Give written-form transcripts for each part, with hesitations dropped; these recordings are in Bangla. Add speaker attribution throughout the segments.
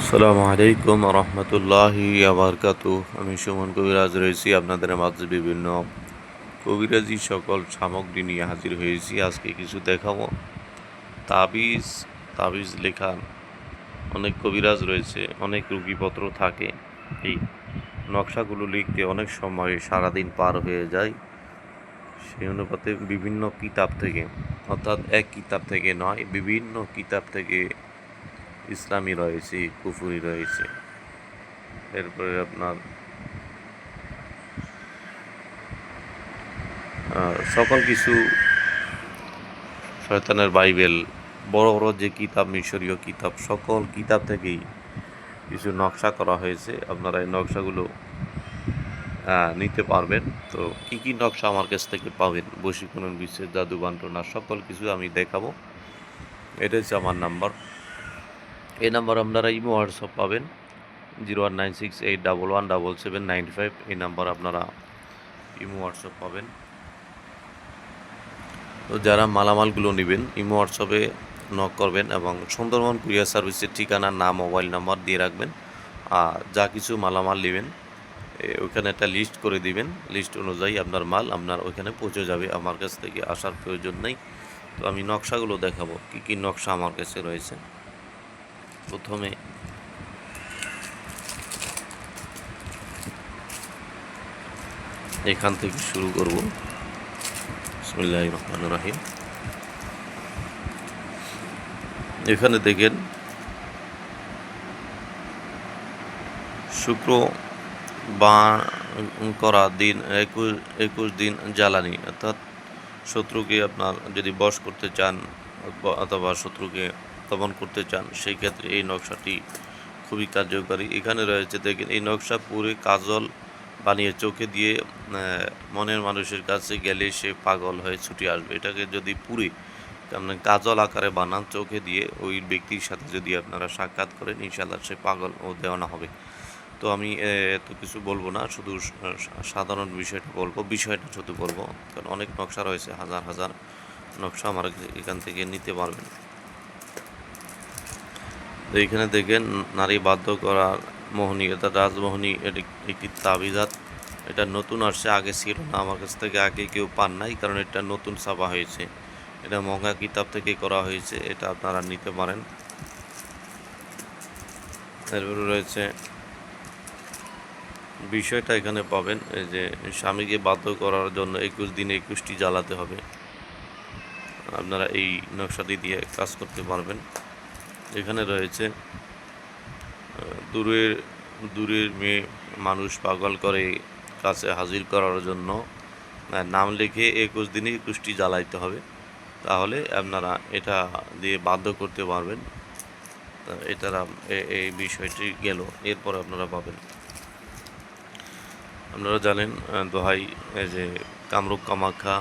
Speaker 1: আসসালামু আলাইকুম রহমতুল্লাহি আবরকাতু। আমি সুমন কবিরাজ রয়েছি আপনাদের মাঝে বিভিন্ন কবিরাজি সকল সামগ্রী নিয়ে হাজির হয়েছি। আজকে কিছু দেখাবো। তাবিজ তাবিজ লেখা অনেক কবিরাজ রয়েছে, অনেক রুগীপত্র থাকে। এই নকশাগুলো লিখতে অনেক সময় সারাদিন পার হয়ে যায়। সেই অনুপাতে বিভিন্ন কিতাব থেকে, অর্থাৎ এক কিতাব থেকে নয়, বিভিন্ন কিতাব থেকে ইসলামী রয়েছে, কুফুরি রয়েছে, এরপরে আপনার সকল কিছু, শয়তানের বাইবেল, বড় বড় যে কিতাব, মিশরীয় কিতাব, সকল কিতাব থেকেই কিছু নকশা করা হয়েছে। আপনারা এই নকশাগুলো নিতে পারবেন। তো কি কি নকশা আমার কাছ থেকে পাবেন, বশীকরণ, বিচ্ছেদ, জাদু, বান্টনা, সকল কিছু আমি দেখাবো। এটা হচ্ছে আমার নাম্বার। এই নাম্বার আপনারা ইমো হোয়াটসঅ্যাপ পাবেন 01968117795। এই নাম্বার আপনারা ইমো হোয়াটসঅ্যাপ পাবেন। তো যারা মালামালগুলো নেবেন ইমো হোয়াটসঅ্যাপে নক করবেন এবং সুন্দরবন কুরিয়ার সার্ভিসের ঠিকানা, নাম, মোবাইল নাম্বার দিয়ে রাখবেন। আর যা কিছু মালামাল নেবেন ওইখানে একটা লিস্ট করে দিবেন। লিস্ট অনুযায়ী আপনার মাল আপনার ওইখানে পৌঁছে যাবে। আমার কাছ থেকে আসার প্রয়োজন নেই। তো আমি নকশাগুলো দেখাবো, কি কি নকশা আমার কাছে রয়েছে। প্রথমে এখান থেকে শুরু করব। বিসমিল্লাহির রহমানির রহিম। এখানে দেখেন শুক্র বা করা দিন 21 দিন জ্বালানি, অর্থাৎ শত্রুকে আপনার যদি বশ করতে চান অথবা শত্রুকে দমন করতে চান, সেই ক্ষেত্রে এই নকশাটি খুবই কার্যকারী। এখানে রয়েছে দেখেন, এই নকশা পুরে কাজল বানিয়ে চোখে দিয়ে মনের মানুষের কাছে গেলে সে পাগল হয়ে ছুটে আসবে। এটাকে যদি পুরে আপনার কাজল আকারে বানান চোখে দিয়ে, ওই ব্যক্তির সাথে যদি আপনারা সাক্ষাৎ করেন, ইনশাআল্লাহ সে পাগল ও দেওয়ানা হবে। তো আমি এত কিছু বলবো না, শুধু সাধারণ বিষয়টা শুধু বলবো, কারণ অনেক নকশা রয়েছে, হাজার হাজার নকশা আমার এখান থেকে নিতে পারবেন। তো এখানে দেখেন নারী বাধ্য করার মোহিনী, এটা রাজমোহিনী, এটি একটি তাবিজাত। এটা নতুন আসছে, আগে ছিল না, আমার কাছ থেকে আগে কেউ পান নাই, কারণ এটা নতুন ছাপা হয়েছে। এটা মহঙ্গা কিতাব থেকে করা হয়েছে, এটা আপনারা নিতে পারেন। এরপরে রয়েছে বিষয়টা এখানে পাবেন, এই যে স্বামীকে বাধ্য করার জন্য 21 দিনে 21টি জ্বালাতে হবে। আপনারা এই নকশাটি দিয়ে কাজ করতে পারবেন। এখানে রয়েছে দূরের দূরের মেয়ে মানুষ পাগল করে কাছে হাজির করার জন্য নাম লিখে 21 দিনে 21টি জ্বালাইতে হবে। তাহলে আপনারা এটা দিয়ে বাধ্য করতে পারবেন। এটারা এই বিষয়টি গেল। এরপর আপনারা পাবেন, আপনারা জানেন দোহাই, এই যে কামরূপ কামাখ্যা,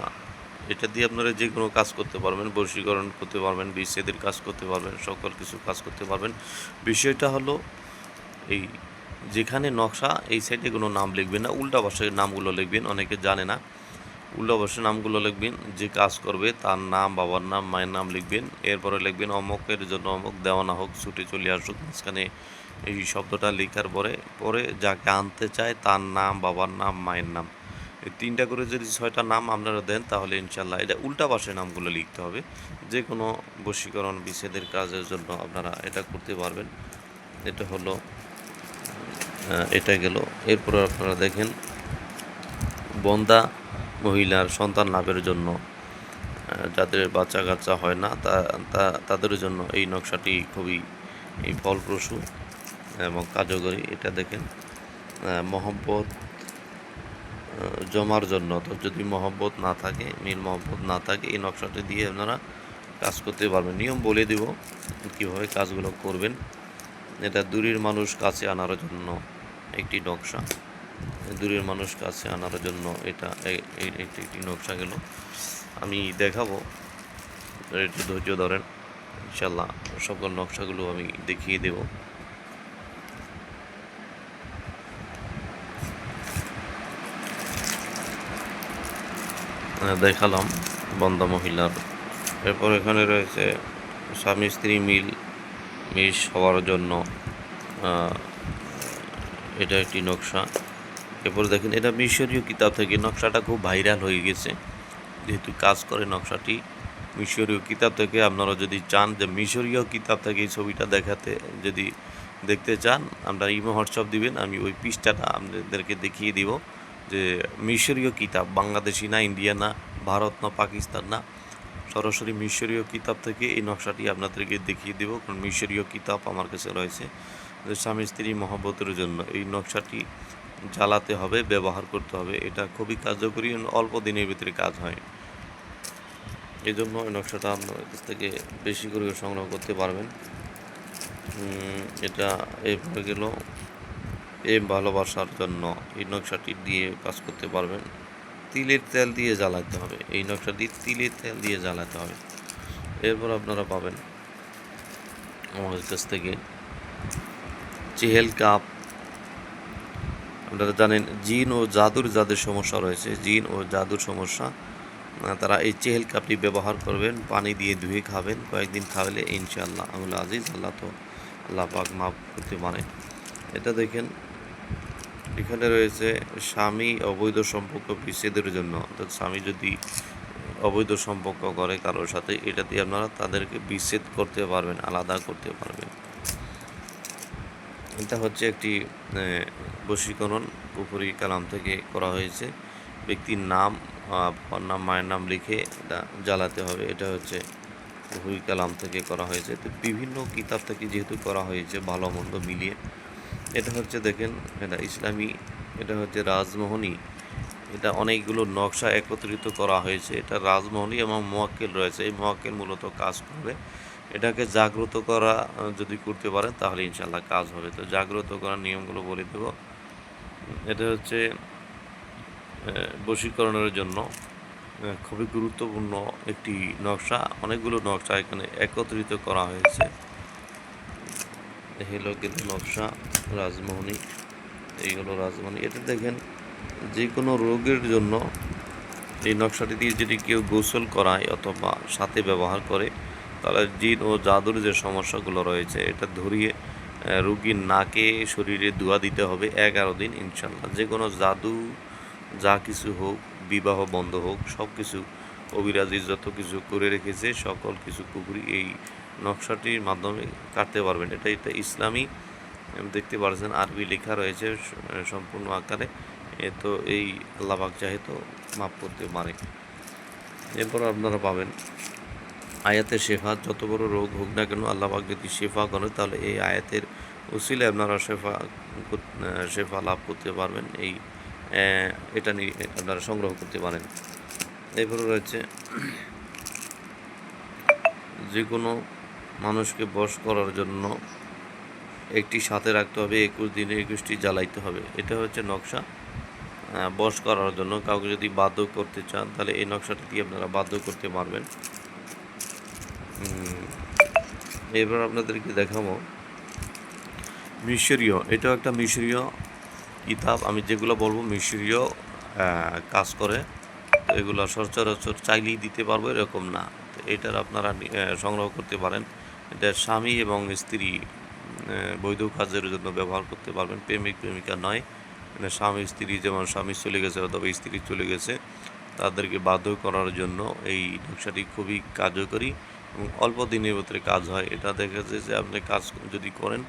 Speaker 1: এটা দিয়ে আপনারা যে কোনো কাজ করতে পারবেন, বশীকরণ করতে পারবেন, বিচ্ছেদের কাজ করতে পারবেন, সকল কিছু কাজ করতে পারবেন। বিষয়টা হলো এই, যেখানে নকশা এই সাইডে কোনো নাম লিখবেন না, উল্টা পাশের নামগুলো লিখবেন। অনেকে জানে না, উল্টা পাশের নামগুলো লিখবেন। যে কাজ করবে তার নাম, বাবার নাম, মায়ের নাম লিখবেন। এরপরে লিখবেন অমুকের জন্য অমুক দেওয়ানা হোক, ছুটে চলে আসুক। মাঝখানে এই শব্দটা লেখার পরে যাকে আনতে চায় তার নাম, বাবার নাম, মায়ের নাম, এই 3টা করে যদি 6টা নাম আপনারা দেন, তাহলে ইনশাল্লাহ এটা উল্টা পাশে নামগুলো লিখতে হবে। যে কোনো বশীকরণ, বিচ্ছেদের কাজের জন্য আপনারা এটা করতে পারবেন। এটা হলো, এটা গেল। এরপর আপনারা দেখেন বন্দা মহিলার সন্তান লাভের জন্য, যাদের বাচ্চা কাচ্চা হয় না, তাদের জন্য এই নকশাটি খুবই ফলপ্রসূ এবং কার্যকরী। এটা দেখেন মহব্বত জমার জন্য, তো যদি মহব্বত না থাকে, মিল মহব্বত না থাকে, এই নকশাটি দিয়ে আপনারা কাজ করতে পারবেন। নিয়ম বলে দেব কীভাবে কাজগুলো করবেন। এটা দূরের মানুষ কাছে আনার জন্য একটি নকশা, দূরের মানুষ কাছে আনার জন্য এটা একটি নকশা গেল। আমি দেখাবো, একটু ধৈর্য ধরেন, ইনশাল্লাহ সকল নকশাগুলো আমি দেখিয়ে দেব। দেখালাম বন্দা মহিলার। এরপর এখানে রয়েছে স্বামী স্ত্রী মিশ হওয়ার জন্য এটা একটি নকশা। এরপর দেখেন এটা মিশরীয় কিতাব থেকে, নকশাটা খুব ভাইরাল হয়ে গেছে যেহেতু কাজ করে নকশাটি মিশরীয় কিতাব থেকে। আপনারা যদি চান যে মিশরীয় কিতাব থেকে এই ছবিটা দেখাতে, যদি দেখতে চান আমরা ইমো হোয়াটসঅ্যাপ দিবেন, আমি ওই পৃষ্ঠাটা আপনাদেরকে দেখিয়ে দিব যে মিশরীয় কিতাব, বাংলাদেশি না, ইন্ডিয়া না, ভারত না, পাকিস্তান না, সরাসরি মিশরীয় কিতাব থেকে এই নকশাটি আপনাদেরকে দেখিয়ে দেব। কারণ মিশরীয় কিতাব আমার কাছে রয়েছে যে স্বামী স্ত্রী মহব্বতের জন্য এই নকশাটি জ্বালাতে হবে, ব্যবহার করতে হবে। এটা খুবই কার্যকরী, অল্প দিনের ভিতরে কাজ হয়। এই জন্য এই নকশাটা আপনার কাছ থেকে বেশি করে সংগ্রহ করতে পারবেন। এটা এরপরে গেল ভালোবাসার জন্য এই নকশাটি দিয়ে কাজ করতে পারবেন। তিলের তেল দিয়ে জ্বালাতে হবে, এই নকশাটি তিলের তেল দিয়ে জ্বালাতে হবে। এরপর আপনারা পাবেন আমাদের কাছ থেকে চেহেল কাপ। আপনারা জানেন জিন ও জাদুর যাদের সমস্যা রয়েছে, জিন ও জাদুর সমস্যা, তারা এই চেহেল কাপটি ব্যবহার করবেন, পানি দিয়ে ধুয়ে খাবেন। কয়েকদিন খাওয়ালে ইনশাআল্লাহ আল্লাহ আজিজ, আল্লাহ পাক মাফ করতে পারে। এটা দেখেন এখানে রয়েছে স্বামী অবৈধ সম্পর্ক বিচ্ছেদের জন্য, অর্থাৎ স্বামী যদি অবৈধ সম্পর্ক করে কারোর সাথে, এটা দিয়ে আপনারা তাদেরকে বিচ্ছেদ করতে পারবেন, আলাদা করতে পারবেন। এটা হচ্ছে একটি বশীকরণ, কুফরি কালাম থেকে করা হয়েছে। ব্যক্তির নাম, বাবার নাম, মায়ের নাম লিখে এটা জ্বালাতে হবে। এটা হচ্ছে কুফরি কালাম থেকে করা হয়েছে। তো বিভিন্ন কিতাব থেকে যেহেতু করা হয়েছে ভালো মন্দ মিলিয়ে, এটা হচ্ছে দেখেন এটা ইসলামী, এটা হচ্ছে রাজমোহনী। এটা অনেকগুলো নকশা একত্রিত করা হয়েছে। এটা রাজমোহনী এবং মোয়াক্কেল রয়েছে, এই মোয়াক্কেল মূলত কাজ করবে। এটাকে জাগ্রত করা যদি করতে পারেন তাহলে ইনশাল্লাহ কাজ হবে। তো জাগ্রত করার নিয়মগুলো বলে দেব। এটা হচ্ছে বশীকরণের জন্য খুবই গুরুত্বপূর্ণ একটি নকশা। অনেকগুলো নকশা এখানে একত্রিত করা হয়েছে। হলো কিন্তু নকশা রাজমোহনী, এইগুলো রাজমোহনী। এটা দেখেন যে কোনো রোগের জন্য এই নকশাটি দিয়ে যদি কেউ গোসল করায় অথবা সাথে ব্যবহার করে, তাহলে জিন ও জাদুর যে সমস্যাগুলো রয়েছে এটা ধরিয়ে রুগীর নাকে শরীরে ধোয়া দিতে হবে 11 দিন ইনশাল্লাহ। যে কোনো জাদু যা কিছু হোক, বিবাহ বন্ধ হোক, সব কিছু কবিরাজি যত কিছু করে রেখেছে সকল কিছু কুকুরি এই নকশাটির মাধ্যমে কাটতে পারবেন। এটা ইসলামী, দেখতে পাচ্ছেন আরবি লেখা রয়েছে সম্পূর্ণ আকারে। তো এই আল্লাহ পাক চাহে তো মাফ করতে পারে। এরপর আপনারা পাবেন আয়াতের শেফা। যত বড় রোগ হোক না কেন আল্লাহ পাক যদি শেফা করে, তাহলে এই আয়াতের উসিলে আপনারা শেফা লাভ করতে পারবেন। এটা নিয়ে আপনারা সংগ্রহ করতে পারেন। এরপরে রয়েছে যে কোনো মানুষকে বশ করার জন্য একটি সাথে রাখতে হবে, 21 দিনে 21টি জ্বালাইতে হবে। এটা হচ্ছে নকশা বশ করার জন্য। কাউকে যদি বাধ্য করতে চান তাহলে এই নকশাটি দিয়ে আপনারা বাধ্য করতে পারবেন। এবার আপনাদেরকে দেখাবো মিশরীয়, এটাও একটা মিশরীয় কিতাব। আমি যেগুলো বলবো মিশরীয় কাজ করে, তো এগুলো সচরাচর চাইলেই দিতে পারবো এরকম না। তো এটার আপনারা সংগ্রহ করতে পারেন। এটা স্বামী এবং স্ত্রী বৈধ কাজের জন্য ব্যবহার করতে পারবেন, প্রেমিক প্রেমিকা নয়। মানে স্বামী স্ত্রী, যেমন স্বামী চলে গেছে অথবা স্ত্রী চলে গেছে, তাদেরকে বাধ্য করার জন্য এই নকশাটি খুবই কার্যকরী এবং অল্প দিনের ভিতরে কাজ হয়। এটা দেখা যায় যে আপনি কাজ যদি করেন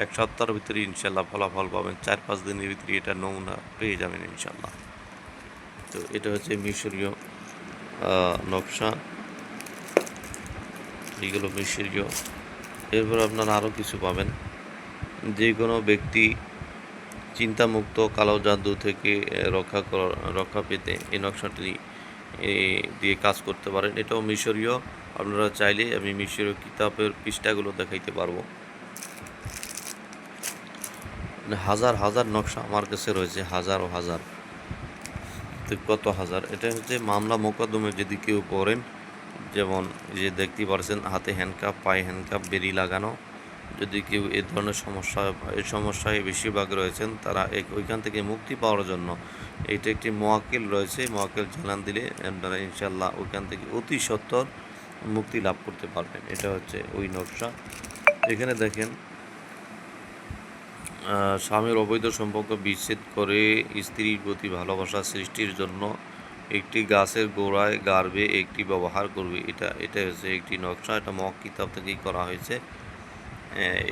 Speaker 1: 1 সপ্তাহের ভিতরে ইনশাল্লাহ ফলাফল পাবেন, 4-5 দিনের ভিতরে এটা নমুনা পেয়ে যাবেন ইনশাল্লাহ। তো এটা হচ্ছে মিশরীয় নকশা, এইগুলো মিশরীয়। এরপর আপনারা আরও কিছু পাবেন। যে কোনো ব্যক্তি চিন্তামুক্ত কালো জাদু থেকে রক্ষা পেতে এই নকশাটি দিয়ে কাজ করতে পারেন। এটাও মিশরীয়। আপনারা চাইলে আমি মিশরীয় কিতাবের পৃষ্ঠাগুলো দেখাইতে পারবো। হাজার হাজার নকশা আমার কাছে রয়েছে, হাজার ও হাজার, কত হাজার। এটা হচ্ছে মামলা মোকদ্দমে যদি কেউ পড়েন, যেমন যে দেখতে পাচ্ছেন হাতে হ্যান্ডকাপ, পায়ে হ্যান্ডকাপ, বেরি লাগানো, যদি কেউ এই ধরনের সমস্যায় বেশিরভাগ রয়েছেন, তারা ওইখান থেকে মুক্তি পাওয়ার জন্য এইটা একটি মোয়াক্কেল রয়েছে, মোয়াক্কেল চালান দিলে আপনারা ইনশাল্লাহ ওইখান থেকে অতি সত্বর মুক্তি লাভ করতে পারবেন। এটা হচ্ছে ওই নকশা। এখানে দেখেন স্বামীর অবৈধ সম্পর্ক বিচ্ছেদ করে স্ত্রীর প্রতি ভালোবাসা সৃষ্টির জন্য একটি গাছের গোড়ায় গাড়বে একটি ব্যবহার করবে। এটা হচ্ছে একটি নকশা, এটা মক কিতাব থেকেই করা হয়েছে।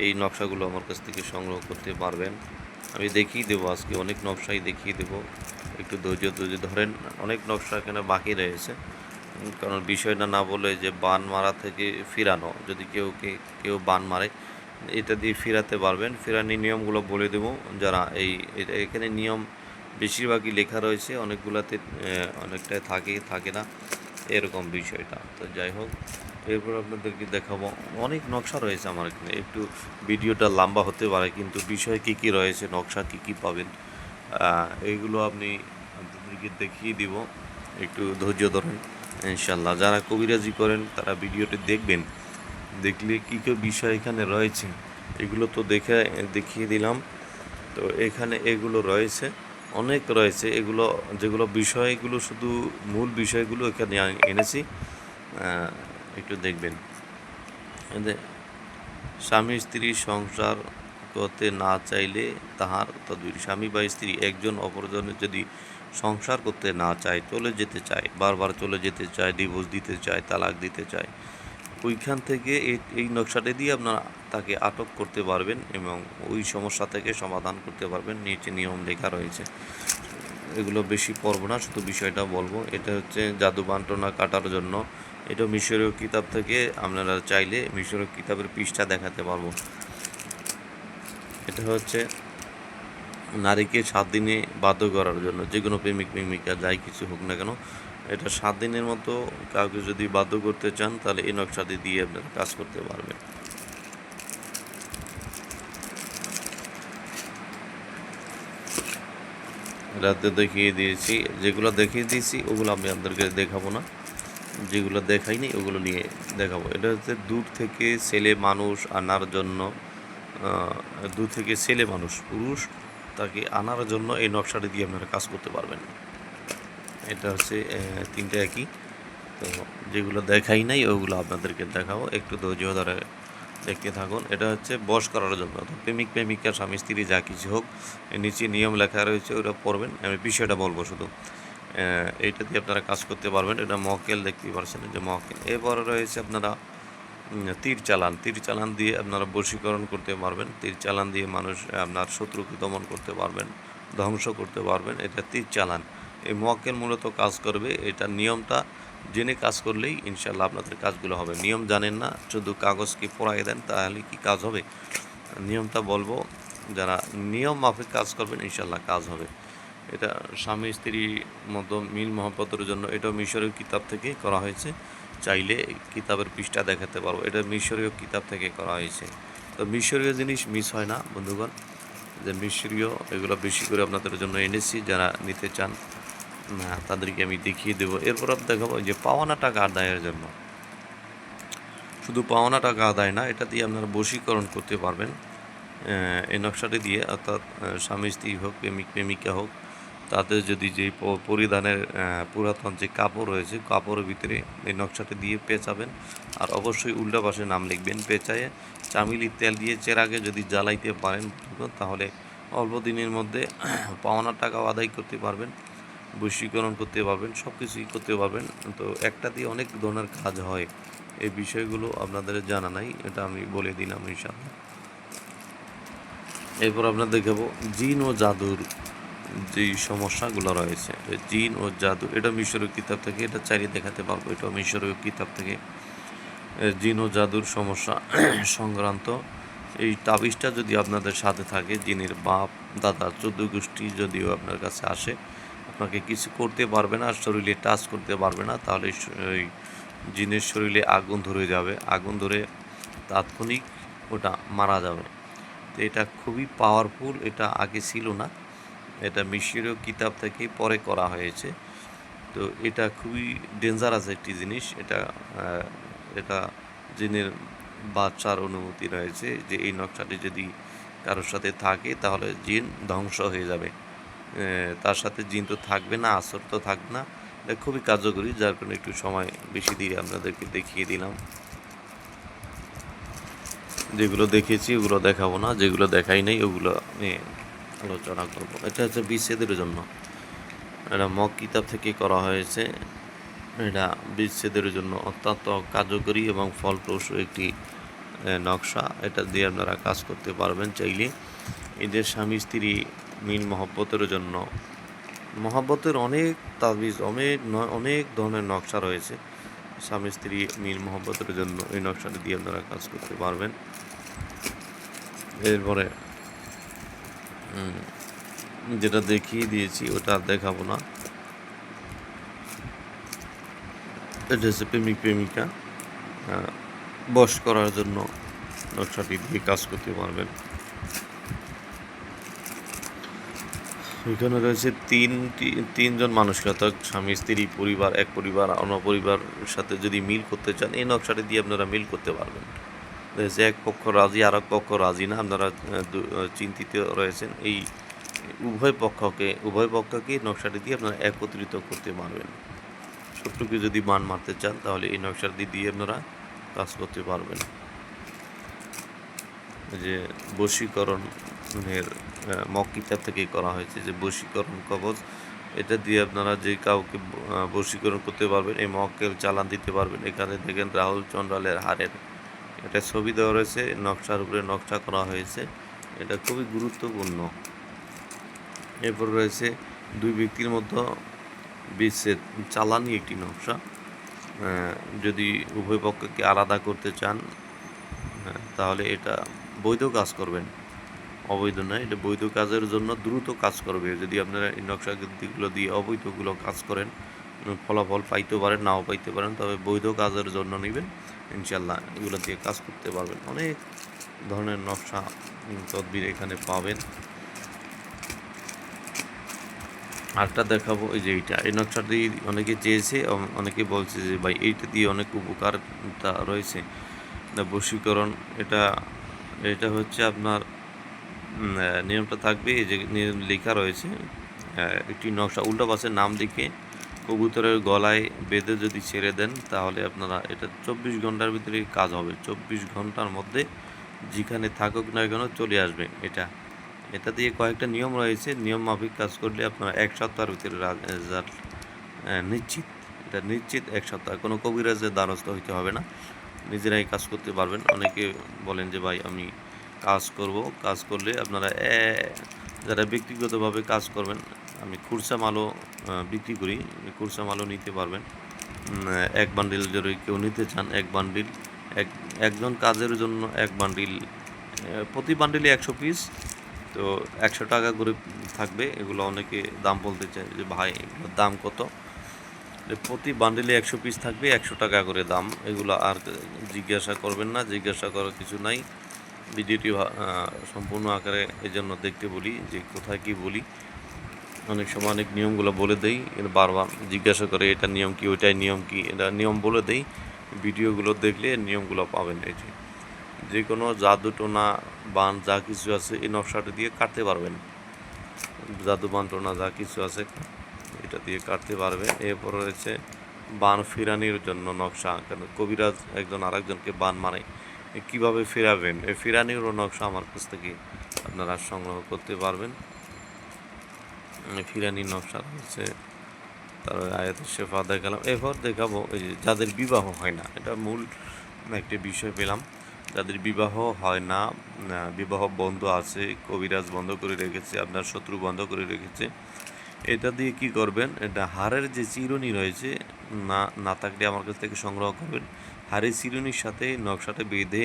Speaker 1: এই নকশাগুলো আমার কাছ থেকে সংগ্রহ করতে পারবেন। আমি দেখিয়ে দেবো, আজকে অনেক নকশাই দেখিয়ে দেবো, একটু ধৈর্য ধরেন। অনেক নকশা এখানে বাকি রয়েছে, কারণ বিষয়টা না বলে যে বান মারা থেকে ফিরানো, যদি কেউ বান মারে এটা দিয়ে ফিরাতে পারবেন। ফেরানির নিয়মগুলো বলে দেবো। যারা এখানে নিয়ম বেশিরভাগই লেখা রয়েছে, অনেকগুলোতে অনেকটাই থাকে না, এরকম বিষয়টা। তো যাই হোক, এরপর আপনাদেরকে দেখাবো। অনেক নকশা রয়েছে আমার এখানে, একটু ভিডিওটা লম্বা হতে পারে, কিন্তু বিষয় কী কী রয়েছে, নকশা কী কী পাবেন, এইগুলো আপনাদেরকে দেখিয়ে দিব। একটু ধৈর্য ধরেন ইনশাল্লাহ। যারা কবিরাজি করেন তারা ভিডিওটি দেখবেন, দেখলে কী কী বিষয় এখানে রয়েছে এগুলো তো দেখিয়ে দিলাম। তো এখানে এগুলো রয়েছে, অনেক রয়েছে, যেগুলো বিষয়গুলো, শুধু মূল বিষয়গুলো এখানে এনেছি, একটু দেখবেন। স্বামী স্ত্রী সংসার করতে না চাইলে তাহার তদবির। স্বামী বা স্ত্রী একজন অপরজনের যদি সংসার করতে না চায়, চলে যেতে চায়, বারবার চলে যেতে চায়, ডিভোর্স দিতে চায়, তালাক দিতে চায়, ওইখান থেকে এই নকশাটা দিয়ে আপনারা তাকে আটক করতে পারবেন এবং ওই সমস্যা থেকে সমাধান করতে পারবেন। নিচে নিয়ম লেখা রয়েছে, এগুলো বেশি পড়ব না, শুধু বিষয়টা বলবো। এটা হচ্ছে জাদু বান্টনা কাটার জন্য। এটা মিশরীয় কিতাব থেকে, আপনারা চাইলে মিশরীয় কিতাবের পৃষ্ঠা দেখাতে পারবো। এটা হচ্ছে নারীকে 7 দিনে বাধ্য করার জন্য, যে কোনো প্রেমিকা যাই কিছু হোক না কেন, এটা 7 দিনের মতো কাউকে যদি বাধ্য করতে চান, তাহলে এই নকশাটি দিয়ে আপনারা কাজ করতে পারবেন। রাতে দেখিয়ে দিয়েছি, যেগুলো দেখিয়ে দিয়েছি ওগুলো আমি আপনাদেরকে দেখাবো না, যেগুলো দেখাইনি ওগুলো নিয়ে দেখাবো। এটা হচ্ছে দূর থেকে ছেলে মানুষ আনার জন্য, দূর থেকে ছেলে মানুষ পুরুষ তাকে আনার জন্য এই নকশাটি দিয়ে আপনারা কাজ করতে পারবেন। এটা হচ্ছে 3টা একই। তো যেগুলো দেখাই নাই ওগুলো আপনাদেরকে দেখাবো, একটু ধৈর্য ধরে দেখতে থাকুন। এটা হচ্ছে বশ করার জন্য, তো প্রেমিকা স্বামী স্ত্রী যা কিছু হোক, নিচে নিয়ম লেখা রয়েছে, ওটা পড়বেন। আমি বিষয়টা বলবো শুধু, এইটা দিয়ে আপনারা কাজ করতে পারবেন। এটা মক্কেল, দেখতেই পাচ্ছেন যে মক্কেল। এরপরে রয়েছে আপনারা তীর চালান দিয়ে আপনারা বশীকরণ করতে পারবেন। তীর চালান দিয়ে মানুষ আপনার শত্রুকে দমন করতে পারবেন, ধ্বংস করতে পারবেন। এটা তীর চালান। এই মক্কেল মূলত কাজ করবে, এটা নিয়মটা জেনে কাজ করলেই ইনশাল্লাহ আপনাদের কাজগুলো হবে। নিয়ম জানেন না, শুধু কাগজ কি পড়াই দেন, তাহলে কি কাজ হবে? নিয়মটা বলবো, যারা নিয়ম মাফিক কাজ করবেন ইনশাল্লাহ কাজ হবে। এটা স্বামী স্ত্রীর মতো মিল মহব্বতের জন্য, এটা মিশরীয় কিতাব থেকে করা হয়েছে। চাইলে কিতাবের পৃষ্ঠা দেখাতে পারবো, এটা মিশরীয় কিতাব থেকে করা হয়েছে। তো মিশরীয় জিনিস মিস হয় না বন্ধুগণ, যে মিশরীয় এগুলো বেশি করে আপনাদের জন্য এনেছি, যারা নিতে চান তাদেরকে আমি দেখিয়ে দেবো। এরপর দেখাবো যে পাওনা টাকা আদায়ের জন্য, শুধু পাওনা টাকা আদায় না, এটা দিয়ে আপনারা বশীকরণ করতে পারবেন এই নকশাটি দিয়ে। অর্থাৎ স্বামী স্ত্রী হোক, প্রেমিকা হোক, তাদের যদি যে পরিধানের পুরাতন যে কাপড় রয়েছে, কাপড়ের ভিতরে এই নকশাটি দিয়ে পেঁচাবেন, আর অবশ্যই উল্টা পাশে নাম লিখবেন। পেঁচায়ে চামিলি তেল দিয়ে চেরাগে যদি জ্বালাইতে পারেন, তাহলে অল্প দিনের মধ্যে পাওনা টাকাও আদায় করতে পারবেন, বশীকরণ করতে পারবেন, সব কিছুই করতে পারবেন। তো একটা দিয়ে অনেক ধরনের কাজ হয়, এই বিষয়গুলো আপনাদের জানা নাই, এটা আমি বলে দিলাম ইনশাআল্লাহ। এরপর আপনার দেখাবো জিন ও জাদুর যেই সমস্যাগুলো রয়েছে। জিন ও জাদু, এটা মিশরীয় কিতাব থেকে, এটা চাইলে দেখাতে পারবো, এটা মিশরীয় কিতাব থেকে। জিন ও জাদুর সমস্যা সংক্রান্ত এই তাবিজটা যদি আপনাদের সাথে থাকে, জিনের বাপ দাদা 14 গোষ্ঠী যদিও আপনার কাছে আসে, আপনাকে কিছু করতে পারবে না, শরীরে টাচ করতে পারবে না, তাহলে ওই জিনের শরীরে আগুন ধরে যাবে, আগুন ধরে তাৎক্ষণিক ওটা মারা যাবে। তো এটা খুবই পাওয়ারফুল, এটা আগে ছিল না, এটা মিশরীয় কিতাব থেকে পরে করা হয়েছে। তো এটা খুবই ডেঞ্জারাস একটি জিনিস। এটা জিনের বাচ্চার অনুমতি রয়েছে যে এই নকশাটি যদি কারোর সাথে থাকে, তাহলে জিন ধ্বংস হয়ে যাবে। তার সাথে জিন তো থাকবে না, আসর তো থাকবে না। এটা খুবই কার্যকরী, যার কারণে একটু সময় বেশি দিয়ে আপনাদেরকে দেখিয়ে দিলাম। যেগুলো দেখেছি ওগুলো দেখাবো না, যেগুলো দেখাই নাই ওগুলো নিয়ে আলোচনা করবো। এটা হচ্ছে বিচ্ছেদের জন্য, এটা মক কিতাব থেকে করা হয়েছে। এটা বিচ্ছেদের জন্য অত্যন্ত কার্যকরী এবং ফলপ্রসূ একটি নকশা। এটা দিয়ে আপনারা কাজ করতে পারবেন চাইলে। এদের স্বামী স্ত্রী মিল মহব্বতের জন্য, মহব্বতের অনেক তাবিজ, অনেক ধরনের নকশা রয়েছে। স্বামী স্ত্রী মিল মহব্বতের জন্য এই নকশাটি দিয়ে আপনারা কাজ করতে পারবেন। এরপরে যেটা দেখিয়ে দিয়েছি ওটা আর দেখাবো না। এটা হচ্ছে প্রেমিক প্রেমিকা বশ করার জন্য নকশাটি দিয়ে কাজ করতে পারবেন। এখানে রয়েছে তিনজন মানুষকে, অর্থাৎ স্বামী স্ত্রী পরিবার, এক পরিবার অন্য পরিবারের সাথে যদি মিল করতে চান এই নকশাটি দিয়ে আপনারা মিল করতে পারবেন। যে এক পক্ষ রাজি আর এক পক্ষ রাজি না, আপনারা চিন্তিত রয়েছেন, এই উভয় পক্ষকে নকশাটি দিয়ে আপনারা একত্রিত করতে পারবেন। শত্রুকে যদি বান মারতে চান তাহলে এই নকশাটি দিয়ে আপনারা কাজ করতে পারবেন। যে বশীকরণের মক কিতাব থেকেই করা হয়েছে, যে বশীকরণ কবজ, এটা দিয়ে আপনারা যে কাউকে বশীকরণ করতে পারবেন, এই মকের চালান দিতে পারবেন। এখানে দেখেন রাহুল চন্দ্রালের হারের এটা ছবি দেওয়া রয়েছে, নকশার উপরে নকশা করা হয়েছে, এটা খুবই গুরুত্বপূর্ণ। এরপর রয়েছে দুই ব্যক্তির মধ্যে বিচ্ছেদ চালানি একটি নকশা। যদি উভয় পক্ষকে আলাদা করতে চান তাহলে এটা বৈধ কাজ করবেন, অবৈধ নয়। এটা বৈধ কাজের জন্য দ্রুত কাজ করবে। যদি আপনারা এই নকশাগুলো দিয়ে অবৈধগুলো কাজ করেন ফলাফল পাইতে পারেন, নাও পাইতে পারেন, তবে বৈধ কাজের জন্য নেবেন, ইনশাল্লাহ এগুলো দিয়ে কাজ করতে পারবেন। অনেক ধরনের নকশা তদবির এখানে পাবেন। আরেকটা দেখাবো, এই যে এই নকশাটি অনেকে চেয়েছে, অনেকে বলছে যে ভাই এইটা দিয়ে অনেক উপকারতা রয়েছে। বশীকরণ এটা হচ্ছে আপনার নিয়মটা থাকবে, এই যে নিয়ম লেখা রয়েছে, একটি নকশা উল্টা পাশের নাম দিকে কবুতরের গলায় বেঁধে যদি ছেড়ে দেন তাহলে আপনারা এটা 24 ঘন্টার ভিতরে কাজ হবে। 24 ঘন্টার মধ্যে যেখানে থাকুক না কেন চলে আসবে। এটা দিয়ে কয়েকটা নিয়ম রয়েছে, নিয়ম মাফিক কাজ করলে আপনারা 1 সপ্তাহের ভিতরে রেজাল্ট নিশ্চিত। এটা নিশ্চিত 1 সপ্তাহ, কোনো কবিরাজের দ্বারস্থ হইতে হবে না, নিজেরাই কাজ করতে পারবেন। অনেকে বলেন যে ভাই আমি কাজ করলে আপনারা যারা ব্যক্তিগতভাবে কাজ করবেন, আমি খুরসা মালও বিক্রি করি, খুরসা মালও নিতে পারবেন। এক বান্ডিল যদি কেউ নিতে চান, একজন কাজের জন্য এক বান্ডিল, প্রতি বান্ডিলে 100 পিস, তো 100 টাকা করে থাকবে। এগুলো অনেকে দাম বলতে চায় যে ভাই এগুলোর দাম কত, প্রতি বান্ডিলে 100 পিস থাকবে, 100 টাকা করে দাম। এগুলো আর জিজ্ঞাসা করবেন না, জিজ্ঞাসা করার কিছু নাই। ভিডিওটি সম্পূর্ণ আকারে এই জন্য দেখতে বলি যে কোথায় কি বলি। অনেক সময় অনেক নিয়মগুলো বলে দেই, বারবার জিজ্ঞাসা করে এটা নিয়ম কি, ওইটাই নিয়ম কি, এটা নিয়ম বলে দেই। ভিডিওগুলো দেখলে নিয়মগুলো পাবেন। এই যে কোনো জাদু টোনা বান যা কিছু আছে এই নকশাটা দিয়ে কাটতে পারবেন। জাদু বান টোনা যা কিছু আছে এটা দিয়ে কাটতে পারবেন। এরপর রয়েছে বান ফিরানির জন্য নকশা, কেন কবিরাজ একজন আরেকজনকে বান মানে কীভাবে ফেরাবেন, এই ফিরানিরও নকশা আমার কাছ থেকে আপনারা সংগ্রহ করতে পারবেন। ফিরানির নকশা রয়েছে, তারপরে আয়াতের শেফা দেখালাম। এরপর দেখাবো এই যে যাদের বিবাহ হয় না, এটা মূল একটি বিষয় পেলাম। যাদের বিবাহ হয় না, বিবাহ বন্ধ আছে, কবিরাজ বন্ধ করে রেখেছে, আপনার শত্রু বন্ধ করে রেখেছে, এটা দিয়ে কি করবেন, এটা হাড়ের যে চিরুনি রয়েছে না থাকলে আমার কাছ থেকে সংগ্রহ করবেন। হাড়ের চিরুনির সাথে নকশাটা বেঁধে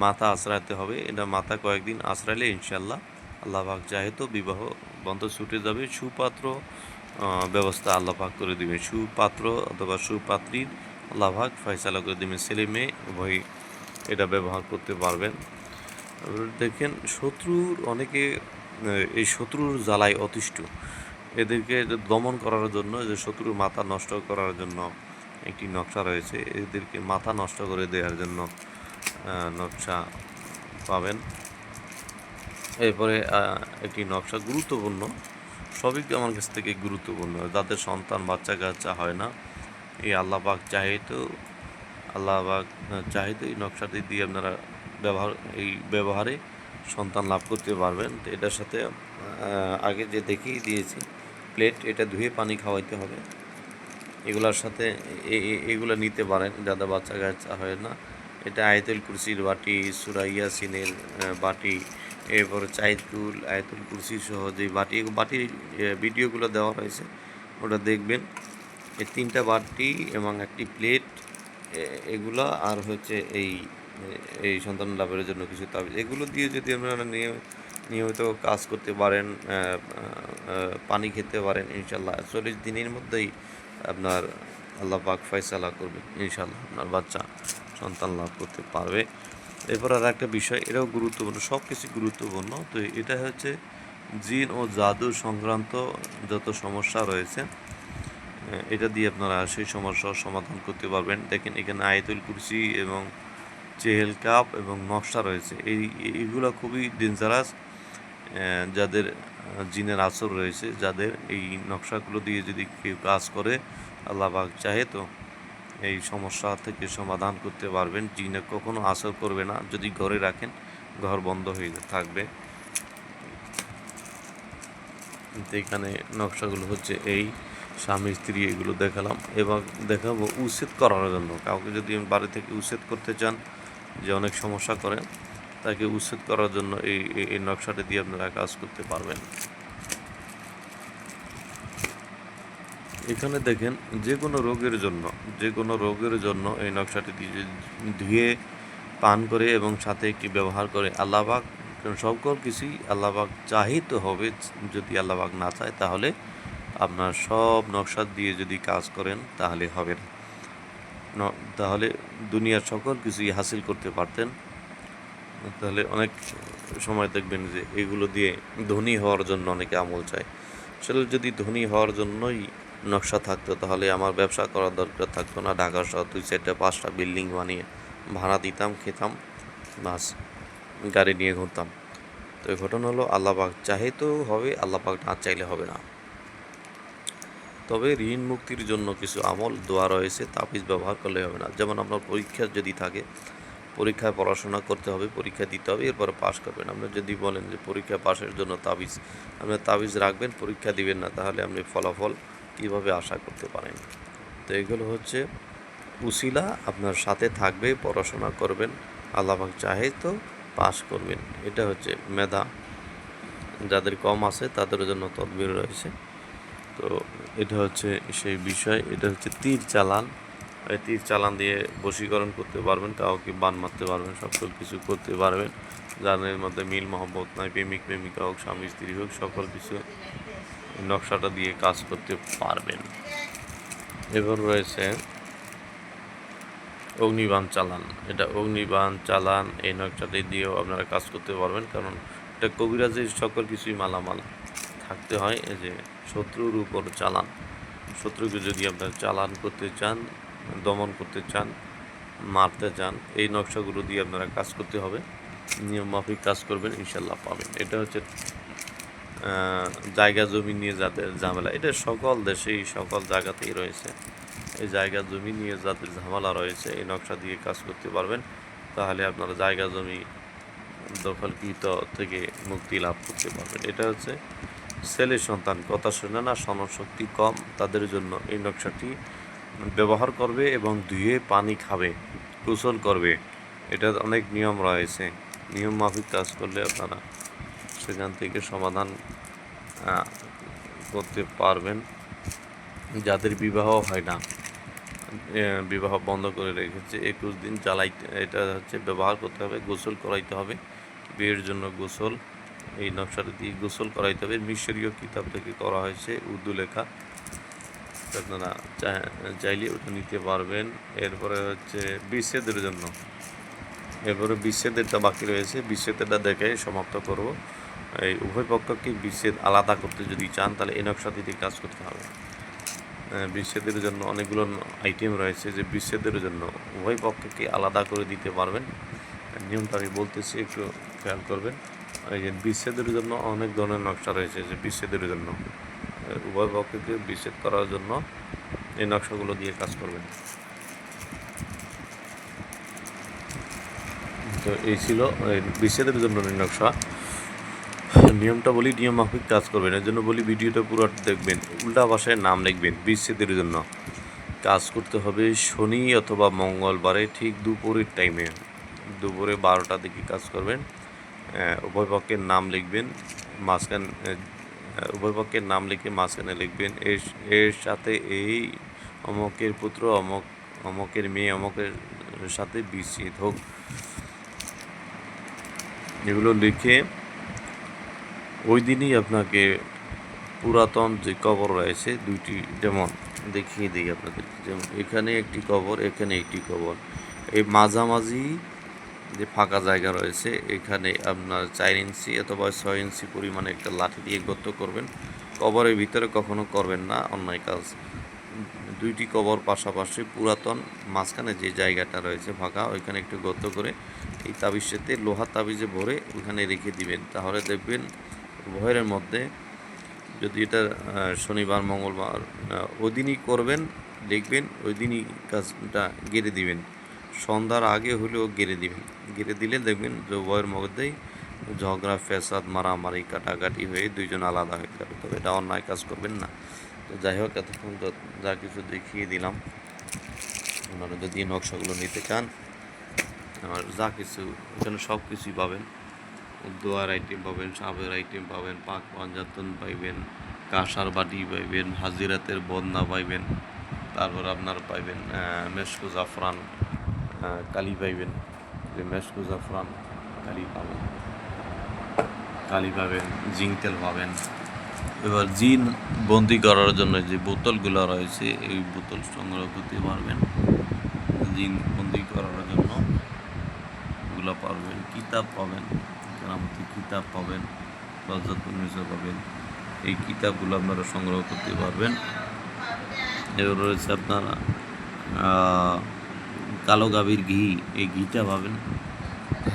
Speaker 1: মাথা আঁচড়াতে হবে। এটা মাথা কয়েকদিন আঁচড়ালে ইনশাল্লাহ আল্লাহ পাক চাহে তো বিবাহ বন্ধ ছুটে যাবে। সুপাত্র ব্যবস্থা আল্লাহ পাক করে দেবে, সুপাত্র অথবা সুপাত্রীর আল্লাহ পাক ফয়সালা করে দেবেন, ছেলে মেয়ে উভয় এটা ব্যবহার করতে পারবেন। দেখেন শত্রুর অনেকে এই শত্রুর জ্বালায় অতিষ্ঠ, এদেরকে দমন করার জন্য, যে শত্রুর মাথা নষ্ট করার জন্য একটি নকশা রয়েছে, এদেরকে মাথা নষ্ট করে দেওয়ার জন্য নকশা পাবেন। এরপরে একটি নকশা গুরুত্বপূর্ণ, সবই আমার কাছ থেকে গুরুত্বপূর্ণ, যাদের সন্তান বাচ্চা কাচ্চা হয় না, এই আল্লাহ পাক চাহে তো এই নকশাটি দিয়ে আপনারা ব্যবহার এই ব্যবহারে সন্তান লাভ করতে পারবেন। তো এটার সাথে আগে যে দেখিয়ে দিয়েছি প্লেট, এটা ধুয়ে পানি খাওয়াইতে হবে। এগুলার সাথে এগুলো নিতে পারেন, যাদের বাচ্চা কাচ্চা হয় না। এটা আয়াতুল কুরসির বাটি, সূরা ইয়াসিনের বাটি, এরপর চাইতুল আয়াতুল কুরসি সহ যে বাটির ভিডিওগুলো দেওয়া হয়েছে, ওটা দেখবেন। এই 3টা বাটি এবং একটি প্লেট, এগুলা আর হচ্ছে এই সন্তান লাভের জন্য কিছু তাবিজ, এগুলো দিয়ে যদি আপনারা নিয়মিত কাজ করতে পারেন, পানি খেতে পারেন, ইনশাল্লাহ 40 দিনের মধ্যেই আপনার আল্লাহ পাক ফয়সালা করবে, ইনশাল্লাহ আপনার বাচ্চা সন্তান লাভ করতে পারবে। এরপর আর একটা বিষয়, এটাও গুরুত্বপূর্ণ, সব কিছু গুরুত্বপূর্ণ। তো এটা হচ্ছে জিন ও জাদু সংক্রান্ত যত সমস্যা রয়েছে, এটা দিয়ে আপনারা সেই সমস্যার সমাধান করতে পারবেন। দেখেন এখানে আয়াতুল কুরসি এবং চেহেল কাপ এবং নকশা রয়েছে। এইগুলো খুবই ডেঞ্জারাস। যাদের জিনের আসর রয়েছে, যাদের এই নকশাগুলো দিয়ে যদি কেউ কাজ করে, আল্লাহ পাক চাহে তো এই সমস্যা থেকে সমাধান করতে পারবেন। জিনে কখনো আসর করবে না, যদি ঘরে রাখেন ঘর বন্ধ হয়ে থাকবে। এখানে নকশাগুলো হচ্ছে এই স্বামী স্ত্রী, এগুলো দেখালাম। এবার দেখাবো উচ্ছেদ করার জন্য। কাউকে যদি বাড়ি থেকে উচ্ছেদ করতে চান, যে অনেক সমস্যা করে, তাকে উচ্ছেদ করার জন্য এই নকশাটা দিয়ে আপনারা কাজ করতে পারবেন। এখানে দেখেন যে কোনো রোগের জন্য এই নকশাটি দিয়ে ধুয়ে পান করে এবং সাথে একটি ব্যবহার করে আল্লাহ পাক, সকল কিছুই আল্লাহ পাক চাহিত হবে। যদি আল্লাহ পাক না চায়, তাহলে আপনার সব নকশা দিয়ে যদি কাজ করেন তাহলে হবে না, তাহলে দুনিয়ার সকল কিছুই হাসিল করতে পারতেন। তাহলে অনেক সময় দেখবেন যে এগুলো দিয়ে ধনী হওয়ার জন্য অনেকে আমল চায়। আসলে যদি ধনী হওয়ার জন্যই নকশা থাকতো, তাহলে আমার ব্যবসা করার দরকার থাকতো না। ঢাকা শহর 2-4-5টা বিল্ডিং বানিয়ে ভাড়া দিতাম, খেতাম, বাস গাড়ি নিয়ে ঘুরতাম। তো এই ঘটনা হলো, আল্লাহ পাক চাহে তো হবে, আল্লাহ পাক না চাইলে হবে না। তবে ঋণ মুক্তির জন্য কিছু আমল দোয়া রয়েছে, তাবিজ ব্যবহার করলে হবে না। যেমন আপনার পরীক্ষা যদি থাকে, পরীক্ষায় পড়াশোনা করতে হবে, পরীক্ষা দিতে হবে, এরপরে পাশ করবেন। আপনি যদি বলেন যে পরীক্ষা পাশের জন্য তাবিজ, আপনি তাবিজ রাখবেন, পরীক্ষা দিবেন না, তাহলে আপনি ফলাফল কীভাবে আশা করতে পারেন? তো এগুলো হচ্ছে উসিলা, আপনার সাথে থাকবে, পড়াশোনা করবেন, আল্লাহ পাক চাহে তো পাশ করবেন। এটা হচ্ছে মেধা, যাদের কম আছে তাদের জন্য তদবির রয়েছে। তো এটা হচ্ছে সেই বিষয়। এটা হচ্ছে তীর চালান। এই তীর চালান দিয়ে বশীকরণ করতে পারবেন, কাউকে বান মারতে পারবেন, সকল কিছু করতে পারবেন। যাদের মধ্যে মিল মহব্বত নাই, প্রেমিক প্রেমিকা হোক, স্বামী স্ত্রী হোক, সকল কিছু নকশাটা দিয়ে কাজ করতে পারবেন। এবার রয়েছে অগ্নিবাণ চালান। এটা অগ্নিবাণ চালান, এই নকশাটি দিয়েও আপনারা কাজ করতে পারবেন, কারণ এটা কবিরাজের সকল কিছুই মালামাল থাকতে হয়। এই যে শত্রুর উপর চালান, শত্রুকে যদি আপনারা চালান করতে চান, দমন করতে চান, মারতে চান, এই নকশাগুলো দিয়ে আপনারা কাজ করতে হবে। নিয়ম মাফিক কাজ করবেন, ইনশাল্লাহ পাবেন। এটা হচ্ছে জায়গা জমি নিয়ে যাদের ঝামেলা, এটা সকল দেশেই সকল জায়গাতেই রয়েছে। এই জায়গা জমি নিয়ে যাদের ঝামেলা রয়েছে, এই নকশা দিয়ে কাজ করতে পারবেন, তাহলে আপনারা জায়গা জমি দখলকৃত থেকে মুক্তি লাভ করতে পারবেন। এটা হচ্ছে ছেলে সন্তান কথা শোনে না, স্মরণশক্তি কম, তাদের জন্য এই নকশাটি ব্যবহার করবে এবং ধুয়ে পানি খাবে, গোসল করবে। এটার অনেক নিয়ম রয়েছে, নিয়ম মাফিক কাজ করলে আপনারা সেখান থেকে সমাধান করতে পারবেন। যাদের বিবাহ হয় না, বিবাহ বন্ধ করে রেখেছে, 21 দিন জ্বালাইতে, এটা হচ্ছে ব্যবহার করতে হবে, গোসল করাইতে হবে। বিয়ের জন্য গোসল, এই নকশাটা দিয়ে গোসল করাইতে হবে। মিশরীয় কিতাব থেকে করা হয়েছে, উর্দু লেখা, আপনারা চাইলে ওটা নিতে পারবেন। এরপরে হচ্ছে বিচ্ছেদের জন্য, এরপরে বিচ্ছেদেরটা বাকি রয়েছে, বিচ্ছেদেরটা দেখে সমাপ্ত করব। এই উভয় পক্ষকে বিচ্ছেদ আলাদা করতে যদি চান, তাহলে এই নকশাটি দিয়ে কাজ করতে হবে। বিচ্ছেদের জন্য অনেকগুলো আইটেম রয়েছে, যে বিচ্ছেদের জন্য উভয় পক্ষকে আলাদা করে দিতে পারবেন। নিয়মটা আমি বলতেছি, একটু খেয়াল করবেন। এই যে বিচ্ছেদের জন্য অনেক ধরনের নকশা রয়েছে, যে বিচ্ছেদের জন্য উভয় পক্ষকে বিচ্ছেদ করার জন্য এই নকশাগুলো দিয়ে কাজ করবেন। তো এই ছিল বিচ্ছেদের জন্য নকশা। নিয়মটা বলি, নিয়ম মাফিক কাজ করবেন, এর জন্য বলি ভিডিওটা পুরো দেখবেন। উল্টা ভাষায় নাম লিখবেন বিচ্ছেদের জন্য। কাজ করতে হবে শনি অথবা মঙ্গলবারে ঠিক দুপুরের টাইমে, দুপুরে 12টার দিকে কাজ করবেন। উভয় পক্ষের নাম লিখবেন, মাঝখানে উভয় পক্ষের নাম লিখে মাঝখানে লিখবেন এর সাথে এই অমকের পুত্র অমকের মেয়ে অমকের সাথে বিচ্ছেদ হোক। এগুলো লিখে ওই দিনই আপনাকে পুরাতন যে কবর রয়েছে দুইটি, যেমন দেখিয়ে দিই আপনাদের, যেমন এখানে একটি কবর, এখানে একটি কবর, এই মাঝামাঝি যে ফাঁকা জায়গা রয়েছে এখানে আপনার 4 ইঞ্চি অথবা 6 ইঞ্চি পরিমাণে একটা লাঠি দিয়ে গর্ত করবেন। কবরের ভিতরে কখনো করবেন না অন্যায় কাজ। দুইটি কবর পাশাপাশি পুরাতন, মাঝখানে যে জায়গাটা রয়েছে ফাঁকা ওইখানে একটু গর্ত করে এই তাবিজটাতে লোহা তাবিজে ভরে ওখানে রেখে দিবেন। তাহলে দেখবেন ভয়ের মধ্যে, যদি এটা শনিবার মঙ্গলবার ওই দিনই করবেন, দেখবেন ওই দিনই কাজটা গেড়ে দিবেন। সন্ধ্যার আগে হলেও গেড়ে দিবেন। গেড়ে দিলে দেখবেন যে উভয়ের মধ্যেই ঝগড়া ফ্যাসাদ মারামারি কাটাকাটি হয়ে দুইজন আলাদা হয়ে যাবে। তবে এটা অন্যায় কাজ করবেন না। তো যাই হোক, এতক্ষণ যা কিছু দেখিয়ে দিলাম, আপনারা যদি নকশাগুলো নিতে চান আমার যা কিছু এখানে সব কিছুই পাবেন। দোয়ার আইটেম পাবেন, সাবের আইটেম পাবেন, পাক পাঞ্জাতন পাইবেন, কাঁসার বাটি পাইবেন, হাজিরাতের বদনা পাইবেন, তারপর আপনার পাইবেন মেশকো জাফরান কালি পাইবেন, যে মেশকো জাফরান কালি পাবেন, জিঙ্ক তেল পাবেন। এবার জিন বন্দি করার জন্য যে বোতলগুলো রয়েছে এই বোতল সংগ্রহ করতে পারবেন, জিন বন্দি করার জন্য এগুলো পারবেন। কিতাব পাবেন, কেরামতি কিতাব পাবেন, লজ্জাতুন্নিসা পাবেন, এই কিতাবগুলো আপনারা সংগ্রহ করতে পারবেন। এবার রয়েছে আপনারা কালো গাভীর ঘি, এই ঘিটা পাবেন।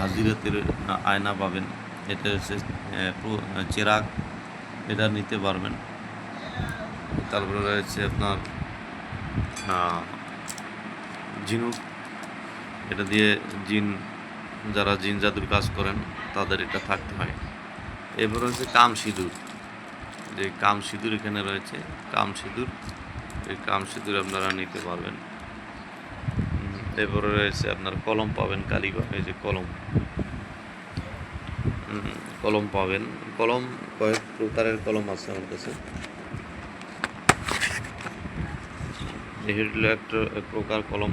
Speaker 1: হাজিরাতের আয়না পাবেন, এটা হচ্ছে চেরাগ, এটা নিতে পারবেন। তারপরে রয়েছে আপনার ঝিনুক, এটা দিয়ে যারা জিন জাদুর কাজ করেন তাদের এটা থাকতে হয়। এবার রয়েছে কাম সিঁদুর, যে কাম সিঁদুর এখানে রয়েছে কাম সিঁদুর, এই কাম সিঁদুর আপনারা নিতে পারবেন। এরপরে রয়েছে আপনার কলম পাবেন, কালি পাবেন, এই যে কলম পাবেন। কলম কয়েক প্রকারের কলম আছে আমার কাছে। এই হলো একটা এক প্রকার কলম,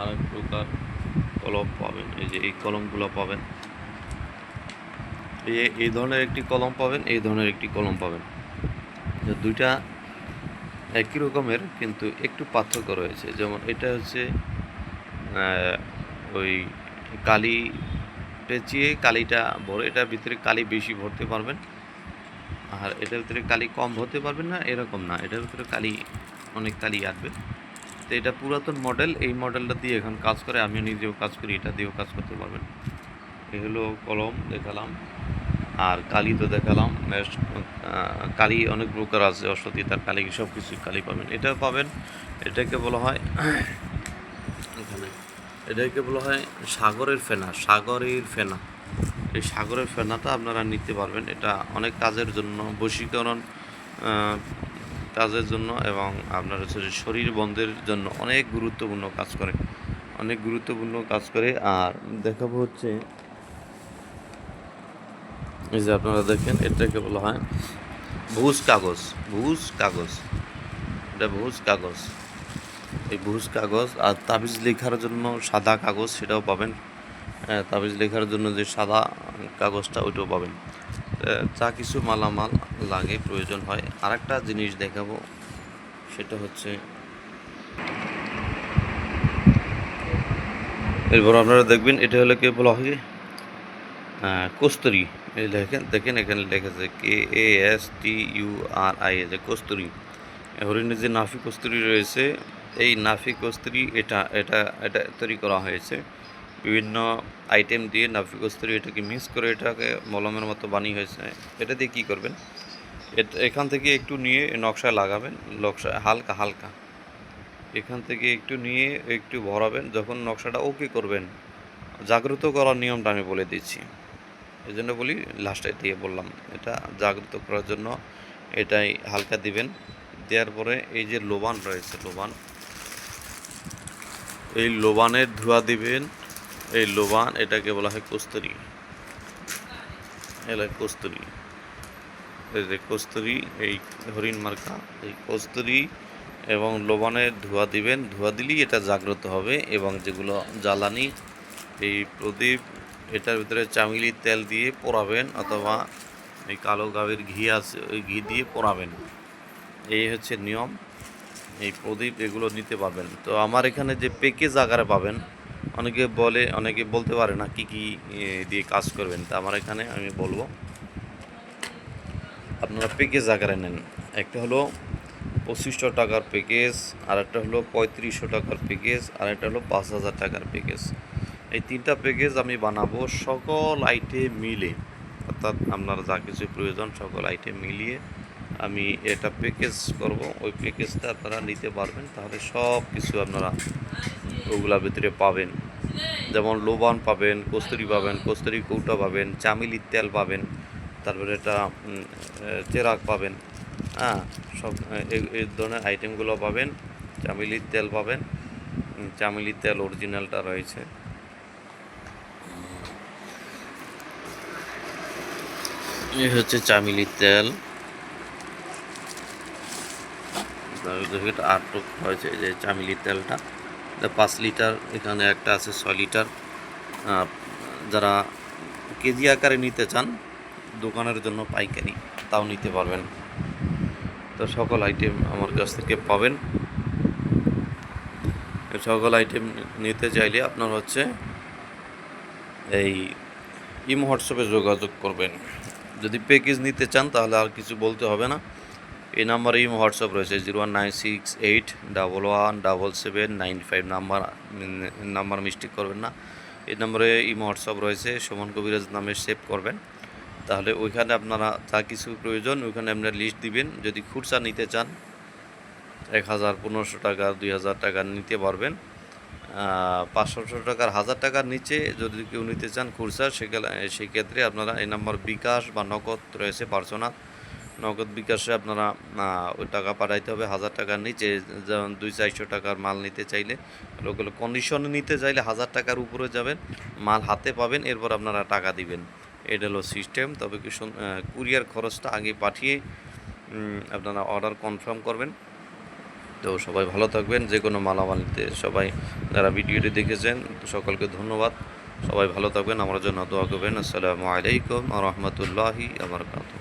Speaker 1: আর এক প্রকার কলম পাবেন। এই যে এই কলমগুলো পাবেন, এই ধরনের একটি কলম পাবেন, এই ধরনের একটি কলম পাবেন। দুইটা একই রকমের কিন্তু একটু পার্থক্য রয়েছে। যেমন এটা হচ্ছে ওই কালি পেঁচিয়ে কালিটা ভরে, এটার ভিতরে কালি বেশি ভরতে পারবেন, আর এটার ভিতরে কালি কম ভরতে পারবেন না, এরকম না, এটার ভিতরে কালি অনেক কালি আসবে। তো এটা পুরাতন মডেল, এই মডেলটা দিয়ে এখন কাজ করে, আমিও নিজেও কাজ করি, এটা দিয়েও কাজ করতে পারবেন। এই হলো কলম দেখালাম, আর কালি তো দেখালাম। কালি অনেক প্রকার আছে, অশ্বতী তার কালি, সব কিছুই কালি পাবেন। এটাও পাবেন, এটাকে বলা হয় এখানে, এটাকে বলা হয় সাগরের ফেনা, সাগরের ফেনা। এই সাগরের ফেনাটা আপনারা নিতে পারবেন। এটা অনেক কাজের জন্য, বশীকরণ কাজের জন্য, এবং আপনার হচ্ছে শরীর বন্ধের জন্য অনেক গুরুত্বপূর্ণ কাজ করে, অনেক গুরুত্বপূর্ণ কাজ করে। আর দেখাবো হচ্ছে এই যে আপনারা দেখেন, এটাকে বলা হয় ভুজ কাগজ, ভুজ কাগজ, এটা ভুজ কাগজ। এই ভুজ কাগজ, আর তাবিজ লেখার জন্য সাদা কাগজ, সেটাও পাবেন। তাবিজ লেখার জন্য যে সাদা কাগজটা ওইটাও পাবেন। যা কিছু মালামাল লাগে প্রয়োজন হয়। আরেকটা জিনিস দেখাবো, সেটা হচ্ছে এরপর আপনারা দেখবেন, এটা হলো কে বলা হয় কস্তুরি। এই দেখেন এখানে লেখেছে KASTURI, যে কস্তুরি। হরিণের যে নাফি কস্তুরি রয়েছে, এই নাফি কস্তুরি এটা এটা এটা তৈরি করা হয়েছে বিভিন্ন আইটেম দিয়ে। নাফি কস্তুরি এটাকে মিক্স করে এটাকে মলমের মতো বানিয়ে হয়েছে। এটা দিয়ে কী করবেন, এখান থেকে একটু নিয়ে নকশায় লাগাবেন, নকশায় হালকা হালকা এখান থেকে একটু নিয়ে একটু ভরাবেন। যখন নকশাটা ওকে করবেন, জাগ্রত করার নিয়মটা আমি বলে দিচ্ছি, এই জন্য বলি লাস্টে দিয়ে বললাম। এটা জাগ্রত করার জন্য এটাই হালকা দিবেন। দেওয়ার পরে এই যে লোবান রয়েছে, লোবান, এই লোবানের ধোঁয়া দিবেন। এই লোবান এটাকে বলা হয় কস্তুরী, এলা কস্তুরী, এই যে কস্তুরী, এই হরিণ মার্কা, এই কস্তুরী এবং লোবানের ধোঁয়া দিবেন। ধোঁয়া দিলেই এটা জাগ্রত হবে। এবং যেগুলো জ্বালানি, এই প্রদীপ, এটার ভিতরে চামেলির তেল দিয়ে পোড়াবেন, অথবা এই কালো গাভীর ঘি আছে ওই ঘি দিয়ে পোড়াবেন। এই হচ্ছে নিয়ম। এই প্রদীপ এগুলো নিতে পারবেন। তো আমার এখানে যে প্যাকেজ আকারে পাবেন, অনেকে বলতে পারে না কি কি দিয়ে কাজ করবেন। তা আমার এখানে আমি বলবো আপনারা প্যাকেজ আকারে নেন। একটা হলো 2500 টাকার প্যাকেজ, আর একটা হলো 3500 টাকার প্যাকেজ, আর একটা হলো 5000 টাকার প্যাকেজ। এই তিনটা প্যাকেজ আমি বানাবো সকল আইটেম মিলে, অর্থাৎ আপনার যা কিছু প্রয়োজন সকল আইটেম মিলিয়ে আমি এটা প্যাকেজ করব। ওই প্যাকেজটা আপনারা নিতে পারবেন, তাহলে সব কিছু আপনারা ওগুলোর ভিতরে পাবেন। যেমন লোবান পাবেন, কস্তুরি পাবেন, কস্তুরি কৌটা পাবেন, চামেলির তেল পাবেন, তারপরে এটা চেরাক পাবেন। হ্যাঁ, সব এই ধরনের আইটেমগুলো পাবেন। চামেলির তেল পাবেন, চামেলির তেল অরিজিনালটা রয়েছে। এই হচ্ছে চামেলির তেল, আটক হয়েছে যে চামেলির তেলটা 5 লিটার, এখানে একটা আছে 6 লিটার। যারা কেজি আকারে নিতে চান দোকানের জন্য পাইকারি, তাও নিতে পারবেন। তো সকল আইটেম আমার কাছ থেকে পাবেন। সকল আইটেম নিতে চাইলে আপনার হচ্ছে এই ইমো হোয়াটসঅ্যাপে যোগাযোগ করবেন। যদি প্যাকেজ নিতে চান তাহলে আর কিছু বলতে হবে না। এই নাম্বারে ইমো হোয়াটসঅ্যাপ রয়েছে 01968117795 নাম্বার মিস্টেক করবেন না। এই নম্বরে ইমো হোয়াটসঅ্যাপ রয়েছে, সুমন কবিরাজ নামে সেভ করবেন। তাহলে ওইখানে আপনারা যা কিছু প্রয়োজন ওইখানে আপনারা লিস্ট দিবেন। যদি খুচরা নিতে চান 1000, 1500 টাকা, 2000 টাকা নিতে পারবেন। 500 টাকার, 1000 টাকার নিচে যদি কেউ নিতে চান খুচরা, সেক্ষেত্রে আপনারা এই নাম্বার বিকাশ বা নগদ রয়েছে, পার্সোনাল নগদ বিকাশে আপনারা ওই টাকা পাঠাইতে হবে। 1000 টাকার নিচে, যেমন 200-400 টাকার মাল নিতে চাইলে, লোকাল কন্ডিশনে নিতে চাইলে 1000 টাকার উপরে যাবেন, মাল হাতে পাবেন, এরপর আপনারা টাকা দিবেন। এটা হলো সিস্টেম। তবে কি কুরিয়ার খরচটা আগে পাঠিয়ে আপনারা অর্ডার কনফার্ম করবেন। তো সবাই ভালো থাকবেন। যে কোনো মালামাল নিতে সবাই যারা ভিডিওটি দেখেছেন সকলকে ধন্যবাদ। সবাই ভালো থাকবেন, আমার জন্য দোয়া করবেন। আসসালামু আলাইকুম ওয়া রাহমাতুল্লাহি ওয়া বারাকাতুহু।